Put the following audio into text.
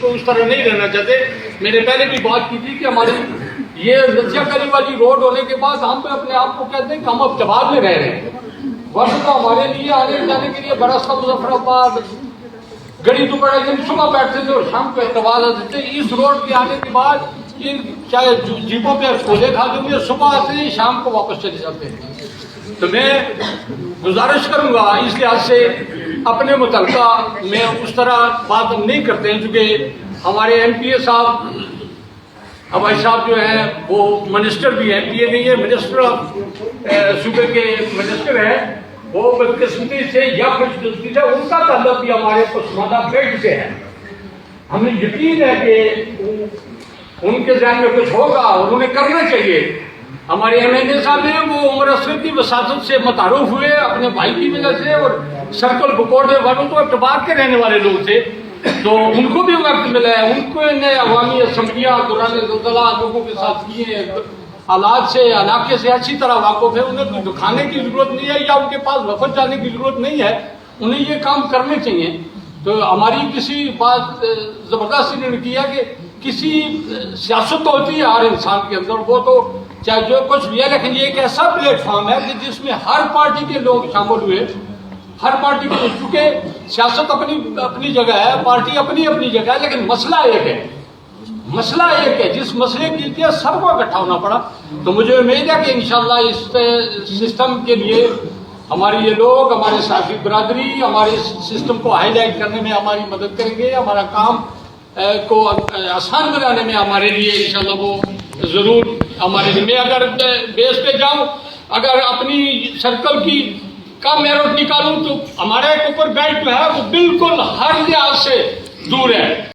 तो उस तरह नहीं रहना चाहते। मैंने पहले भी बात की थी कि हमारी ये रजिया गली वाली रोड होने के बाद हम अपने आप को कहते हैं कि हम अब जवाब में रह रहे हैं, वरना तो हमारे लिए आने जाने के लिए बड़ा सा मुजफ्फराबाद गड़ी दुपड़ा दिन सुबह बैठते थे और शाम को इतवार आते थे। इस रोड के आने के बाद इन चाहे जीपों पे खोले खा दूंगे, सुबह से ही शाम को वापस चले जाते हैं। तो मैं गुजारिश करूंगा इस लिहाज से अपने मुतलका में उस तरह बात हम नहीं करते हैं, क्योंकि हमारे एमपीए साहब अभाई साहब जो हैं वो मिनिस्टर भी हैं, एमपीए नहीं है, मिनिस्टर ऑफ सूबे के मिनिस्टर हैं। वो बदकिस्मती से या खुशकिस्मती से उनका ताल्लुक भी हमारे पसमानदा बेल्ट से है। हमें यकीन है कि उनके ज़हन में कुछ होगा और उन्हें करना चाहिए। हमारे एमएनए साहब हैं, वो उमर असरद की वसातत से मुतारुफ हुए अपने भाई की वजह से, और सर्कल बुकोड़े वालों तो अतबार के रहने वाले लोग थे, तो उनको भी वक्त मिला है। उनको ने अवामी असम्बलियाँ दौरान ज़लज़ला लोगों के साथ किए, हालात से इलाके से अच्छी तरह वाकुफ है। उन्हें कोई दिखाने की जरूरत नहीं है या उनके पास वफद जाने की जरूरत नहीं है, उन्हें ये काम करने चाहिए। तो हमारी किसी बात ज़बरदस्ती ने किया कि किसी सियासत तो होती है हर इंसान के अंदर, वो तो चाहे जो कुछ भी है, लेकिन ये एक ऐसा प्लेटफॉर्म है कि जिसमें हर पार्टी के लोग शामिल हुए, हर पार्टी के, चूंकि सियासत अपनी अपनी जगह है, पार्टी अपनी अपनी जगह है, लेकिन मसला एक है, मसला एक है जिस मसले के लिए सबको इकट्ठा होना पड़ा। तो मुझे उम्मीद है कि इंशाल्लाह इस सिस्टम के लिए हमारे ये लोग, हमारे साथी बरादरी हमारे सिस्टम को हाईलाइट करने में हमारी मदद करेंगे, हमारा काम को आसान बनाने में हमारे लिए इंशाल्लाह वो ज़रूर हमारे लिए। मैं अगर बेस पे जाऊं, अगर अपनी सर्कल की का मेरिट निकालूं तो हमारा एक ऊपर बेल्ट जो है वो बिल्कुल हर लिहाज से दूर है।